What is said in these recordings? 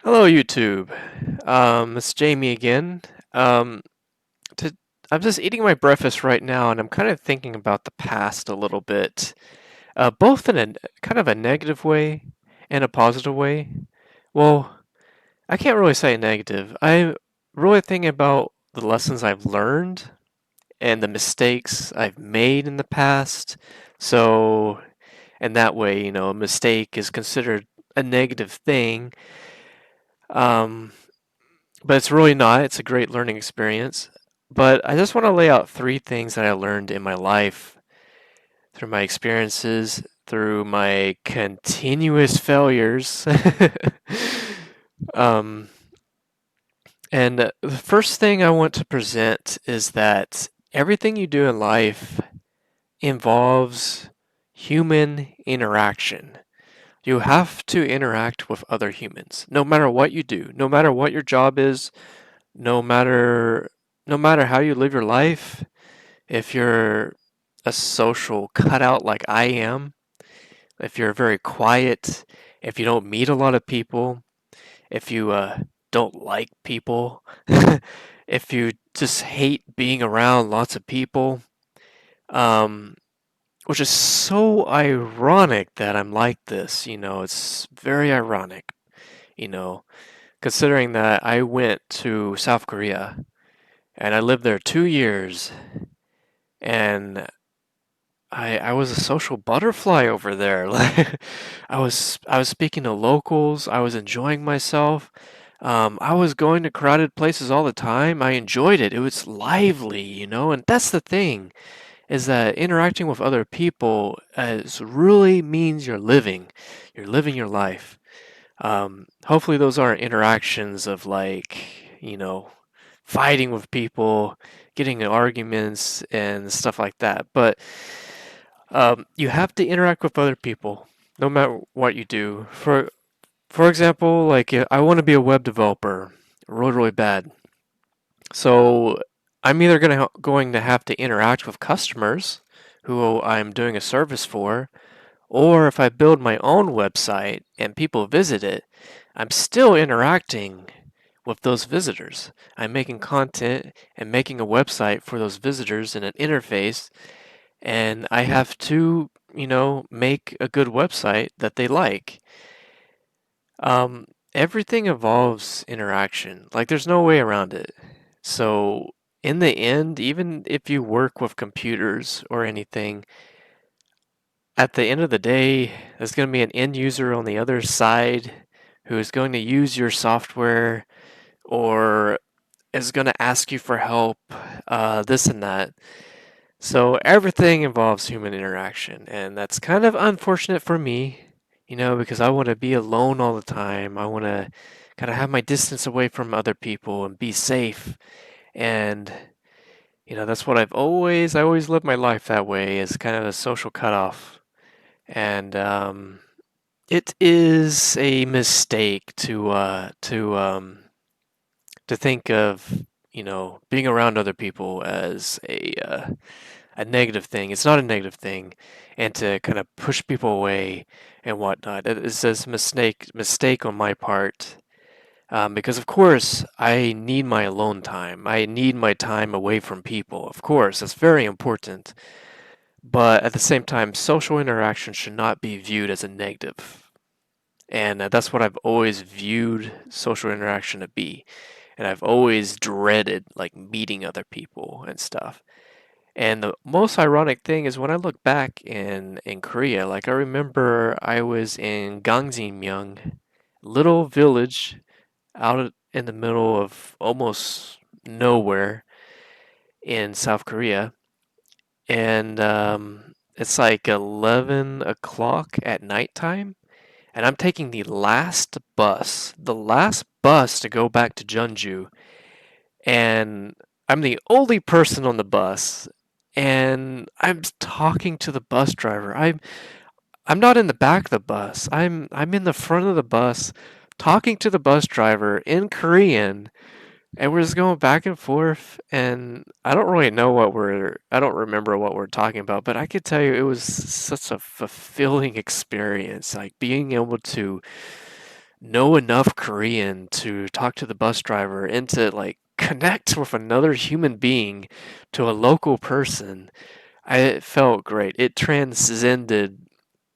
Hello, YouTube. It's Jamie again. Um, to, I'm just eating my breakfast right now, and I'm kind of thinking about the past a little bit, both in a kind of a negative way and a positive way. Well, I can't really say negative. I'm really thinking about the lessons I've learned and the mistakes I've made in the past. So, in that way, a mistake is considered a negative thing. Um, but it's really not. It's a great learning experience. But I just want to lay out three things that I learned in my life through my experiences, through my continuous failures. um, and the first thing I want to present is that everything you do in life involves human interaction. You have to interact with other humans, no matter what you do, no matter what your job is, no matter no matter how you live your life, if you're a social cutout like I am, if you're very quiet, if you don't meet a lot of people, if you don't like people, if you just hate being around lots of people, um, which is so ironic that I'm like this, it's very ironic, you know, considering that I went to South Korea and I lived there 2 years, and I was a social butterfly over there. Like I was speaking to locals. I was enjoying myself. I was going to crowded places all the time. I enjoyed it. It was lively, and that's the thing is that interacting with other people really means you're living. You're living your life. Hopefully those aren't interactions of like, fighting with people, getting in arguments and stuff like that. But you have to interact with other people, no matter what you do. For example, like I want to be a web developer, really, really bad. So I'm either going to have to interact with customers who I'm doing a service for, or if I build my own website and people visit it, I'm still interacting with those visitors. I'm making content and making a website for those visitors in an interface, and I have to, make a good website that they like. Everything involves interaction. Like, there's no way around it. So, in the end, even if you work with computers or anything, at the end of the day, there's going to be an end user on the other side who is going to use your software or is going to ask you for help, this and that. So everything involves human interaction, and that's kind of unfortunate for me, because I want to be alone all the time. I want to kind of have my distance away from other people and be safe. And, that's what I always lived my life that way, as kind of a social cutoff. And it is a mistake to think of, being around other people as a negative thing. It's not a negative thing, and to kind of push people away and whatnot. It is a mistake on my part, because of course I need my alone time. I need my time away from people. Of course, that's very important. But at the same time, social interaction should not be viewed as a negative. And that's what I've always viewed social interaction to be. And I've always dreaded like meeting other people and stuff. And the most ironic thing is when I look back in Korea, like I remember I was in Gangneung, little village out in the middle of almost nowhere in South Korea, and it's like 11 o'clock at nighttime, and I'm taking the last bus to go back to Jeonju, and I'm the only person on the bus, and I'm talking to the bus driver. I'm not in the back of the bus. I'm in the front of the bus talking to the bus driver in Korean, and we're just going back and forth, and I don't remember what we're talking about, but I could tell you it was such a fulfilling experience, like being able to know enough Korean to talk to the bus driver and to like connect with another human being to a local person. It felt great. It transcended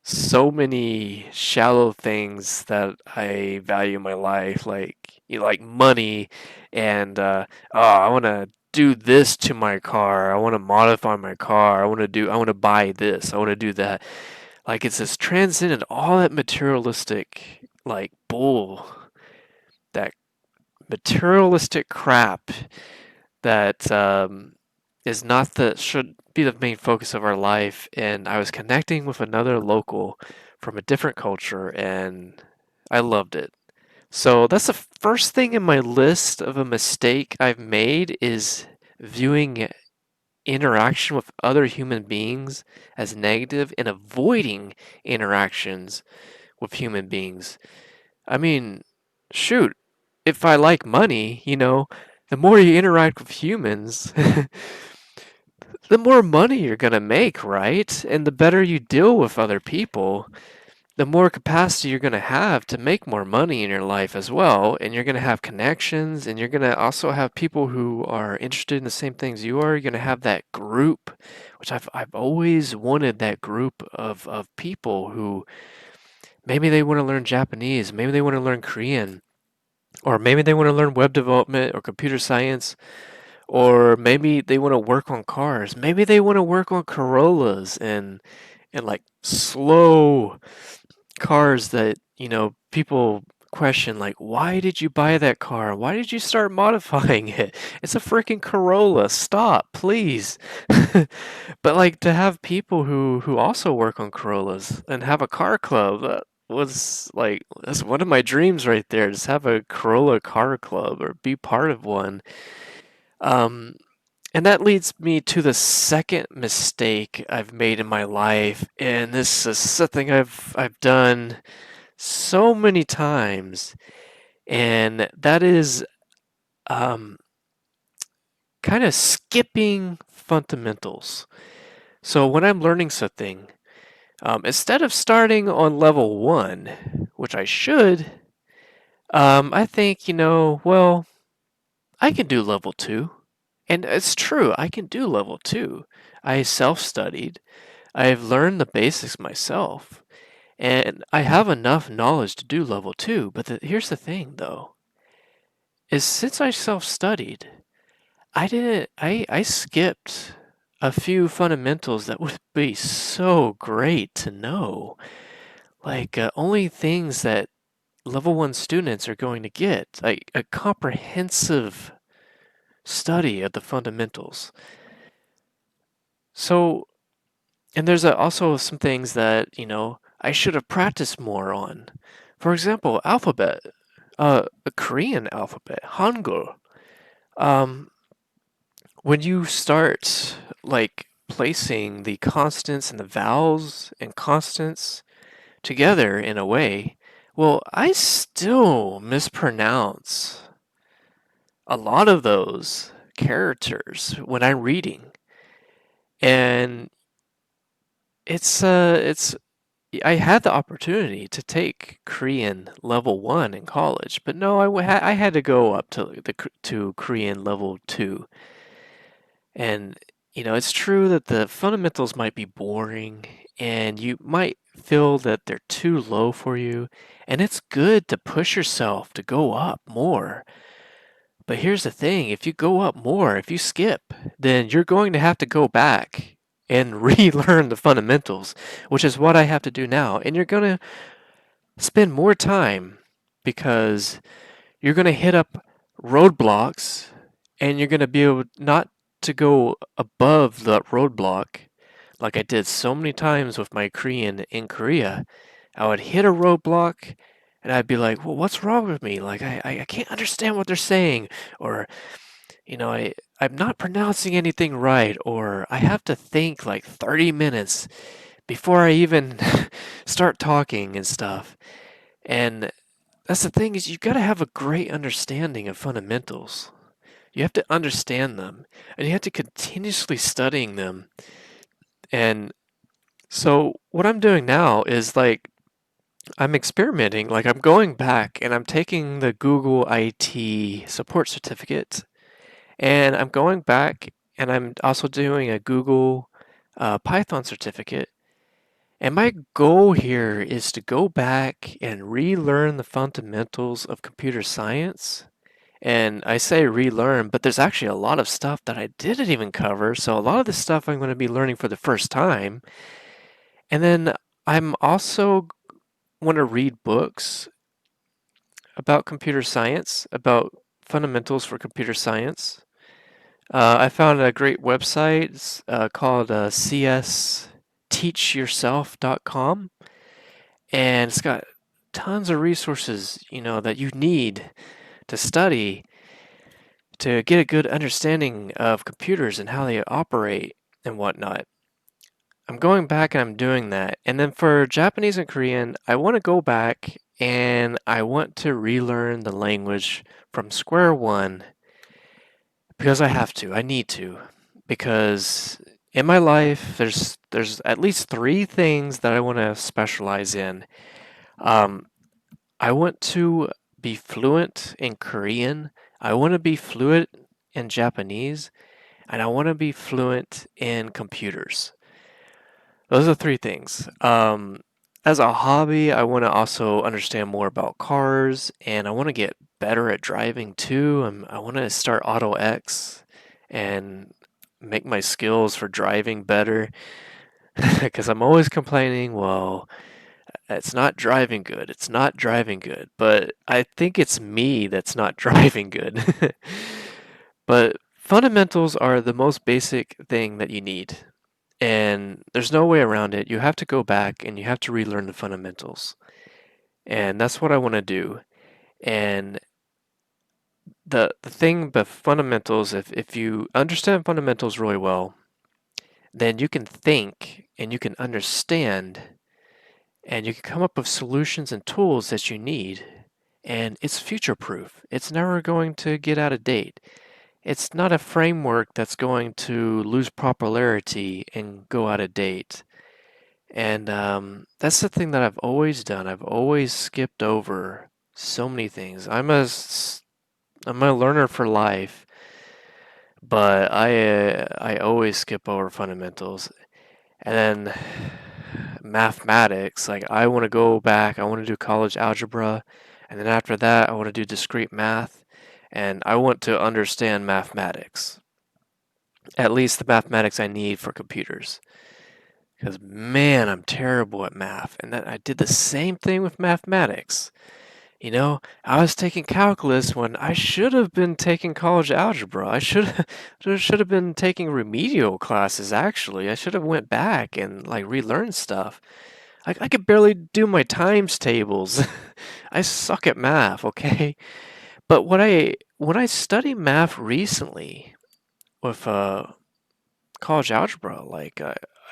so many shallow things that I value in my life, like like money and oh, I want to do this to my car. I want to modify my car. I want to buy this. I want to do that. Like it's this transcendent all that materialistic like bull, that materialistic crap that is not the should be the main focus of our life. And I was connecting with another local from a different culture, and I loved it. So that's the first thing in my list of a mistake I've made is viewing interaction with other human beings as negative and avoiding interactions with human beings. I mean, shoot, if I like money, the more you interact with humans, the more money you're going to make, right? And the better you deal with other people, the more capacity you're going to have to make more money in your life as well. And you're going to have connections, and you're going to also have people who are interested in the same things you are. You're going to have that group, which I've always wanted, that group of people who maybe they want to learn Japanese, maybe they want to learn Korean, or maybe they want to learn web development or computer science, or maybe they want to work on cars. Maybe they want to work on Corollas and like slow cars that, people question like, why did you buy that car? Why did you start modifying it? It's a freaking Corolla. Stop, please. But like to have people who also work on Corollas and have a car club, that was like that's one of my dreams right there. Just have a Corolla Car Club or be part of one. Um, and that leads me to the second mistake I've made in my life, and this is something I've done so many times, and that is um, kind of skipping fundamentals. So when I'm learning something, instead of starting on level one, which I should, I think, well, I can do level two. And it's true, I can do level two. I self studied, I've learned the basics myself, and I have enough knowledge to do level two. But here's the thing, though, is since I self studied, I skipped a few fundamentals that would be so great to know. Like, only things that level one students are going to get, like a comprehensive study of the fundamentals. So, and there's also some things that, I should have practiced more on. For example, alphabet, a Korean alphabet, Hangul. Um, when you start like placing the consonants and the vowels and constants together in a way, well, I still mispronounce a lot of those characters when I'm reading. And it's I had the opportunity to take Korean level 1 in college, but no, I had to go up to Korean level 2. And it's true that the fundamentals might be boring and you might feel that they're too low for you, and it's good to push yourself to go up more. But here's the thing, if you go up more, if you skip, then you're going to have to go back and relearn the fundamentals, which is what I have to do now. And you're going to spend more time because you're going to hit up roadblocks, and you're going to be able not to go above the roadblock like I did so many times with my Korean in Korea. I would hit a roadblock and I'd be like, well, what's wrong with me? Like, I can't understand what they're saying. Or, I'm not pronouncing anything right. Or I have to think like 30 minutes before I even start talking and stuff. And that's the thing, is you've got to have a great understanding of fundamentals. You have to understand them, and you have to continuously studying them. And so what I'm doing now is like I'm experimenting. Like I'm going back and I'm taking the Google IT support certificate, and I'm going back and I'm also doing a Google Python certificate. And my goal here is to go back and relearn the fundamentals of computer science. And I say relearn, but there's actually a lot of stuff that I didn't even cover. So a lot of this stuff I'm going to be learning for the first time. And then I'm also want to read books about computer science, about fundamentals for computer science. I found a great website called csteachyourself.com, and it's got tons of resources, that you need to study to get a good understanding of computers and how they operate and whatnot. I'm going back and I'm doing that. And then for Japanese and Korean, I want to go back and I want to relearn the language from square one because I have to. I need to. Because in my life, there's at least three things that I want to specialize in. Um, I want to be fluent in Korean. I want to be fluent in Japanese, and I want to be fluent in computers. Those are three things. As a hobby, I want to also understand more about cars, and I want to get better at driving too. I want to start Auto X and make my skills for driving better because I'm always complaining, well, it's not driving good. It's not driving good. But I think it's me that's not driving good. But fundamentals are the most basic thing that you need. And there's no way around it. You have to go back and you have to relearn the fundamentals. And that's what I want to do. And the thing with fundamentals, if you understand fundamentals really well, then you can think and you can understand and you can come up with solutions and tools that you need. And it's future proof. It's never going to get out of date. It's not a framework that's going to lose popularity and go out of date. And that's the thing that I've always done. I've always skipped over so many things. I'm a learner for life, but I always skip over fundamentals. And then mathematics, like I want to go back. I want to do college algebra, and then after that, I want to do discrete math, and I want to understand mathematics. At least the mathematics I need for computers. Because man, I'm terrible at math. And that I did the same thing with mathematics. I was taking calculus when I should have been taking college algebra. I should have been taking remedial classes actually. I should have went back and like relearned stuff. I could barely do my times tables. I suck at math, okay? But when I studied math recently with college algebra, like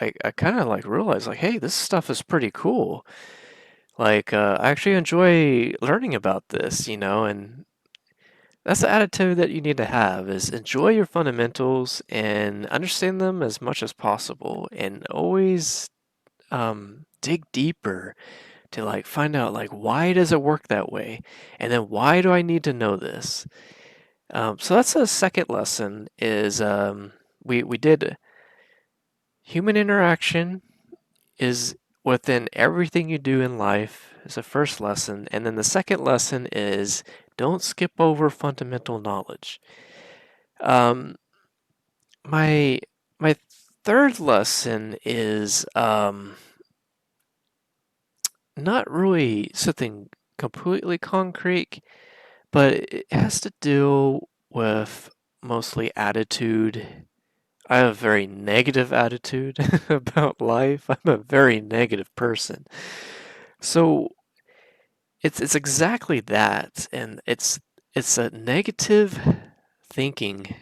I kind of like realized like, hey, this stuff is pretty cool. Like I actually enjoy learning about this, and that's the attitude that you need to have is enjoy your fundamentals and understand them as much as possible and always dig deeper to like find out like why does it work that way and then why do I need to know this. So that's the second lesson is we did human interaction is within everything you do in life is the first lesson. And then the second lesson is don't skip over fundamental knowledge. Um, my my third lesson is not really something completely concrete, but it has to deal with mostly attitude. I have a very negative attitude about life. I'm a very negative person. So it's exactly that, and it's a negative thinking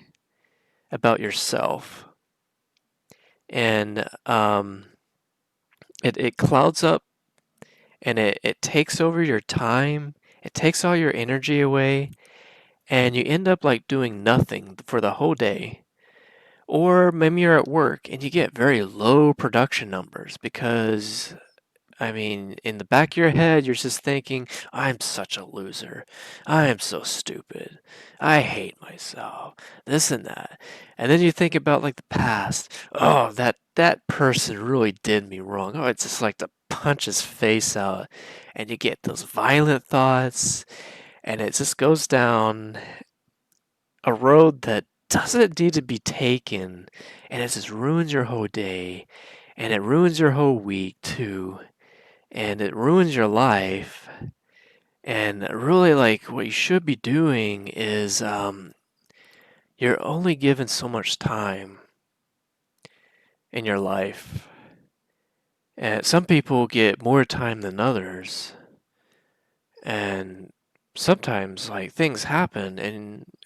about yourself, and it clouds up, and it takes over your time. It takes all your energy away, and you end up like doing nothing for the whole day. Or maybe you're at work and you get very low production numbers because I mean, in the back of your head, you're just thinking, I'm such a loser. I am so stupid. I hate myself. This and that. And then you think about like the past. Oh, that person really did me wrong. Oh, it's just like to punch his face out. And you get those violent thoughts, and it just goes down a road that doesn't need to be taken, and it just ruins your whole day, and it ruins your whole week too, and it ruins your life. And really, like, what you should be doing is you're only given so much time in your life. And some people get more time than others. And sometimes, like, things happen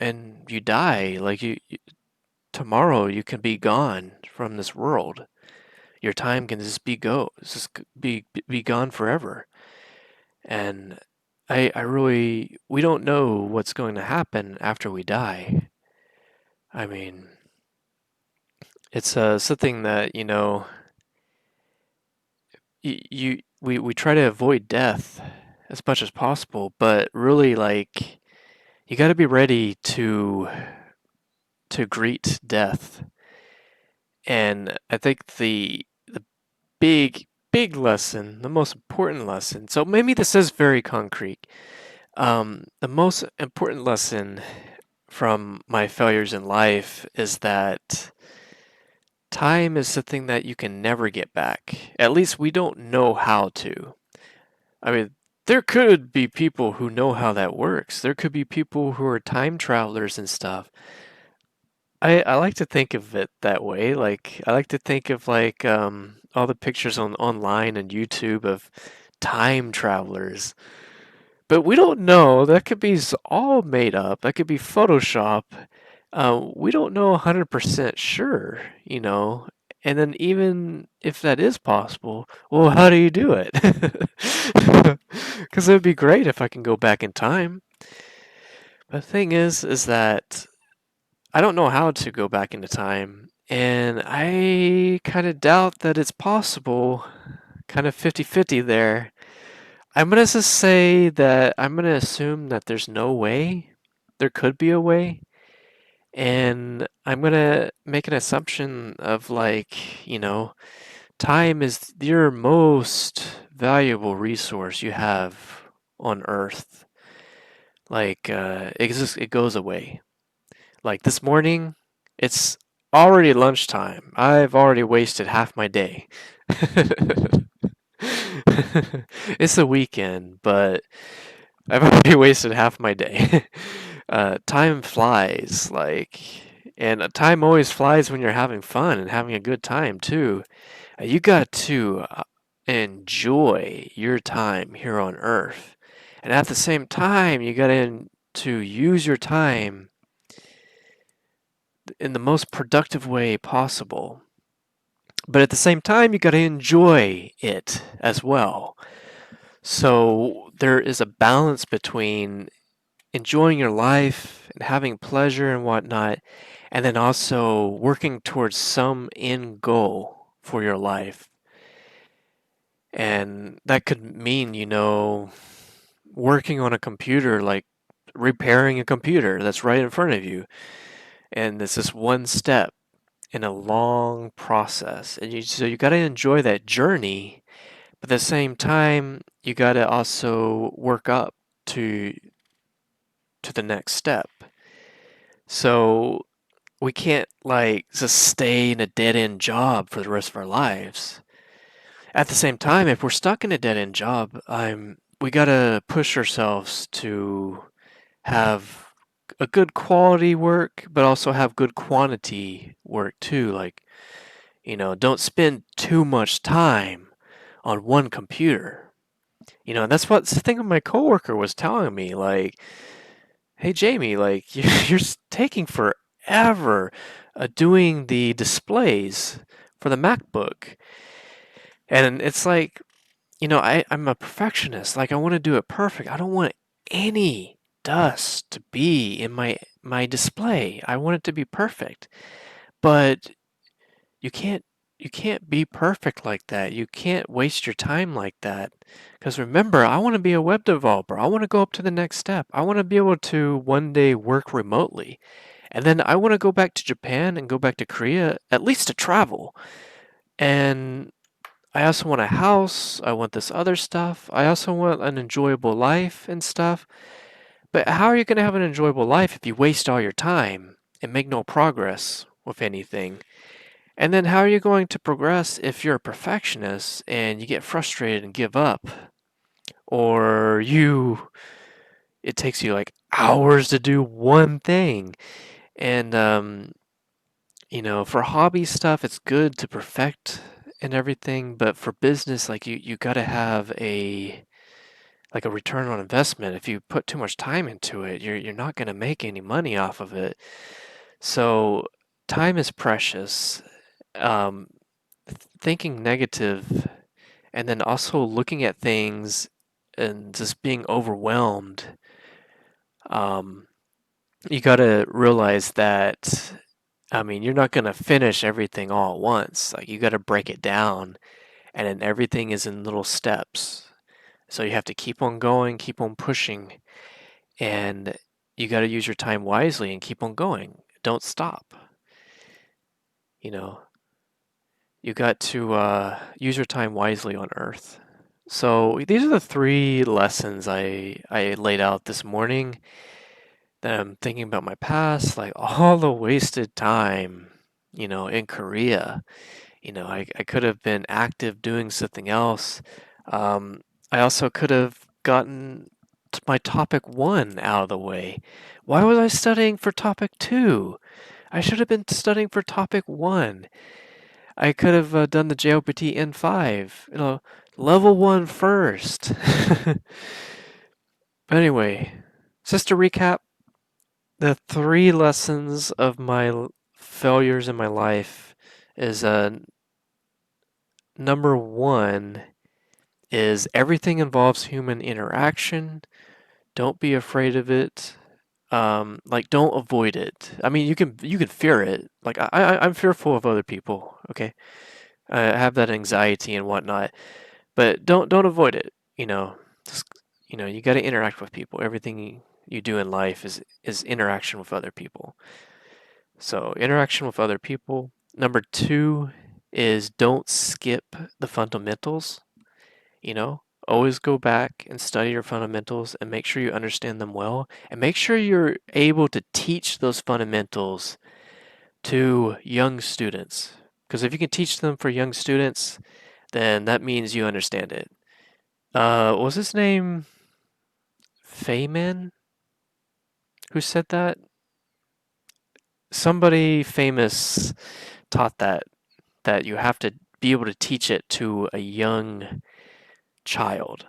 and you die. Like, tomorrow you can be gone from this world. Your time can just be gone forever. And I really, we don't know what's going to happen after we die. I mean, it's something that, we try to avoid death as much as possible, but really, like, you got to be ready to greet death. And I think the big lesson, the most important lesson. So maybe this is very concrete. The most important lesson from my failures in life is that time is something that you can never get back. At least we don't know how to. I mean, there could be people who know how that works. There could be people who are time travelers and stuff. I like to think of it that way. Like I like to think of like all the pictures online and YouTube of time travelers. But we don't know. That could be all made up. That could be Photoshop. We don't know 100% sure, you know. And then even if that is possible, well, how do you do it? Because it would be great if I can go back in time. But the thing is that I don't know how to go back into time, and I kind of doubt that it's possible. Kind of 50-50 there. I'm gonna just say that I'm gonna assume that there's no way. There could be a way, and I'm gonna make an assumption of like, time is your most valuable resource you have on Earth. Like, it goes away. Like this morning, it's already lunchtime. I've already wasted half my day. It's a weekend, but I've already wasted half my day. Time flies, like, and time always flies when you're having fun and having a good time too. You got to enjoy your time here on Earth, and at the same time, you got to use your time in the most productive way possible. But at the same time, you got to enjoy it as well. So there is a balance between enjoying your life and having pleasure and whatnot, and then also working towards some end goal for your life. And that could mean, working on a computer, like repairing a computer that's right in front of you. And it's just one step in a long process. So you got to enjoy that journey, but at the same time, you got to also work up to the next step. So we can't like just stay in a dead end job for the rest of our lives. At the same time, if we're stuck in a dead end job, we got to push ourselves to have a good quality work, but also have good quantity work too. Like, don't spend too much time on one computer. That's what the thing my coworker was telling me. Like, hey Jamie, like you're taking forever doing the displays for the MacBook, and it's like, I'm a perfectionist. Like, I want to do it perfect. I don't want any dust to be in my display. I want it to be perfect, but you can't. you can't be perfect like that. You can't waste your time like that. Because remember, I want to be a web developer. I want to go up to the next step. I want to be able to one day work remotely. And then I want to go back to Japan and go back to Korea, at least to travel. And I also want a house. I want this other stuff. I also want an enjoyable life and stuff. But how are you going to have an enjoyable life if you waste all your time and make no progress with anything? And then how are you going to progress if you're a perfectionist and you get frustrated and give up? Or it takes you like hours to do one thing. And, for hobby stuff, it's good to perfect and everything. But for business, like you got to have like a return on investment. If you put too much time into it, you're not going to make any money off of it. So time is precious. Um, Thinking negative and then also looking at things and just being overwhelmed, um, you got to realize that, I mean, you're not going to finish everything all at once. Like, you got to break it down, and then everything is in little steps. So you have to keep on going, keep on pushing, and you got to use your time wisely and keep on going. Don't stop. You know, you got to use your time wisely on Earth. So these are the three lessons I laid out this morning that I'm thinking about my past, like all the wasted time, in Korea. I could have been active doing something else. Um, I also could have gotten my topic one out of the way. Why was I studying for topic two? I should have been studying for topic one. I could have done the JLPT N5, level one first. But anyway, just to recap, the three lessons of my failures in my life is number one is everything involves human interaction. Don't be afraid of it. Like don't avoid it. I mean, you can fear it. Like I'm fearful of other people. Okay, I have that anxiety and whatnot, but don't avoid it. Just, you got to interact with people. Everything you do in life is interaction with other people. So interaction with other people. Number two is don't skip the fundamentals. Always go back and study your fundamentals and make sure you understand them well and make sure you're able to teach those fundamentals to young students. Because if you can teach them for young students, then that means you understand it. Was his name Feynman who said that? Somebody famous taught that you have to be able to teach it to a young child.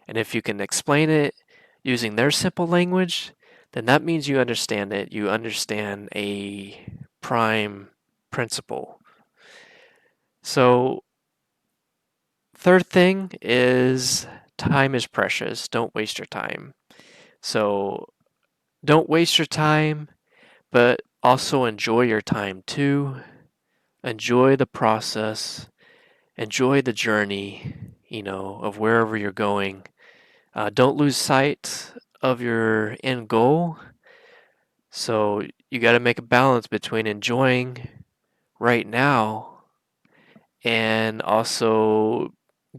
And if you can explain it using their simple language, then that means you understand it. You understand a prime principle. So, third thing is time is precious. Don't waste your time. So, don't waste your time, but also enjoy your time too. Enjoy the process, enjoy the journey, of wherever you're going. Don't lose sight of your end goal. So you got to make a balance between enjoying right now and also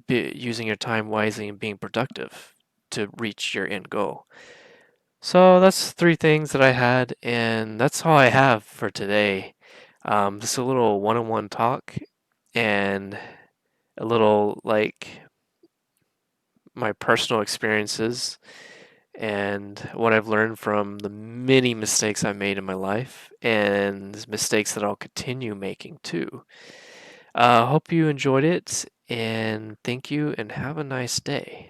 using your time wisely and being productive to reach your end goal. So that's three things that I had, and that's all I have for today. Just a little one-on-one talk and a little like my personal experiences and what I've learned from the many mistakes I've made in my life and mistakes that I'll continue making too. Hope you enjoyed it and thank you and have a nice day.